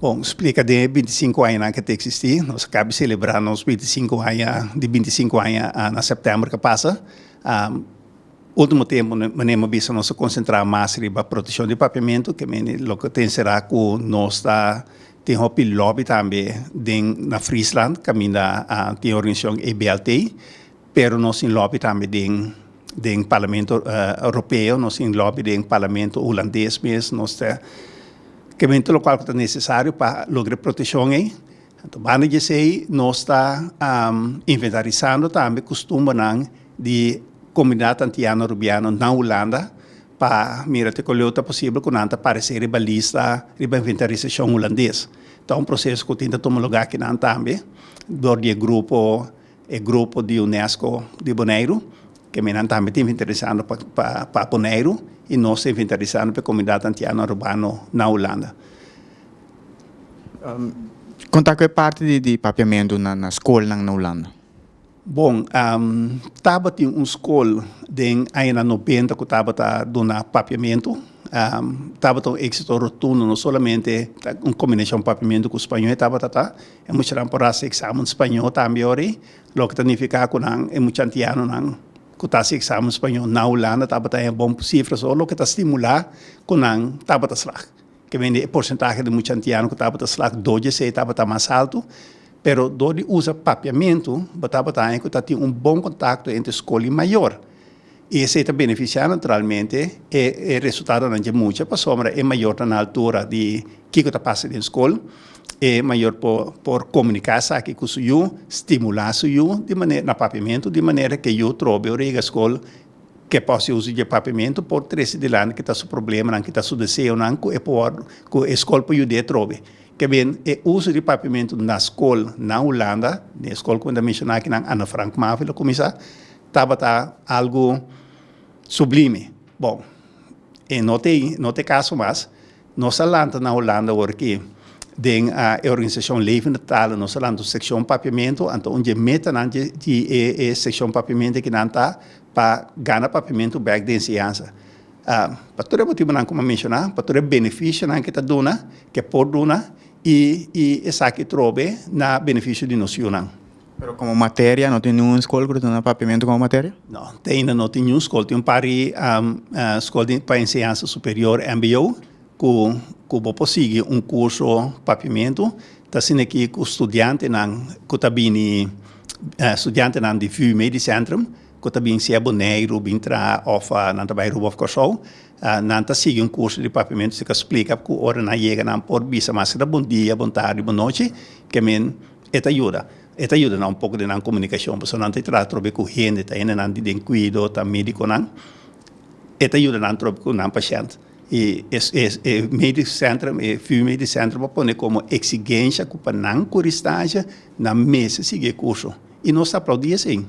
Bom, explica de 25 anos que tem existir. Nós acabamos de celebrar nos 25 anos, de 25 anos na setembro que passa. Último tempo, nós visto nós concentrar mais na proteção de papiamento, que o que tem será que nós tem um lobby também na Friesland, que tem a organização EBLT, pero nós tem lobby também do Parlamento Europeu, nós tem lobby do Parlamento holandês mesmo, nós tem que o qual é necessário para lograr proteção aí. Então, vamos dizer, nós está inventarizando também costume de comunidade antiana rubiana na Holanda para mirar que é possível que não aparecer a lista de inventarização holandesa. Então, um processo que tenta tomar lugar aqui também, do grupo de Unesco de Bonaire, que nós também estamos inventarizando para Bonaire e nós estamos inventarizando para a comunidade antiana urbana na Holanda. Conta que parte de papiamento na escola na Holanda? Bom, estava tem uma escola em anos 90 que estava dando papiamento. Estava um êxito rotundo, não somente uma combinação de papiamento com o espanhol, estava é muito temporada de exame espanhol também, o que significa que é muito antiano, que está se exame espanhol na Holanda, estava é bom cifra, só o que está estimular que não estava slag. Que vem a porcentagem de muito antiano que estava slag 12, estava mais alto. Pero onde usa papiamento, que tem um bom contato entre escola e maior. E esse está beneficiando naturalmente, e o resultado não é muito, para sombra é maior na altura de que está passando na escola, é maior por comunicar aqui com o senhor, estimular o senhor de maneira na papiamento, de maneira que eu trobe a escola que possa usar de papiamento por três de lá que está o problema, que está o desejo, que a escola pode ajudar a trobe. Que bem, o uso de papiamento na escola na Holanda, na escola que eu mencionei aqui na Ana Frank Mávila, estava algo sublime. Bom, e não tem caso mais, nós falamos na Holanda porque tem a organização Leven Natal, nós falamos da secção papiamento, então onde meta a secção papiamento que não está para ganhar papiamento back de ciência. Para todo motivo como mencionar, para todo benefício que está dando, que pode dar e essa que trobe na benefício de nós. Pero como matéria, não tem nenhuma escola que tem papiamento como matéria? Não, não tem nenhuma escola. Tem um par de escola para ensinança superior, MBO, que vou seguir um curso papiamento, está sendo aqui com estudante que está bem estudante de FUME de Centrum, que também se é boneiro, bem tra ofa na trabalho of Kosovo, nanta sigue um curso de papiamento que explica que hora na chega na por bisa mas da bom dia, boa tarde, boa noite, que men eta ajuda na um pouco de na comunicação, porque não te trata de com gente, tá indo na de cuido, tá médico não, eta ajuda na trobe com na paciente. E médico centro, FUME de centro para pôr como exigência para não curistagem na mesa seguir curso. E nós aplaudimos assim.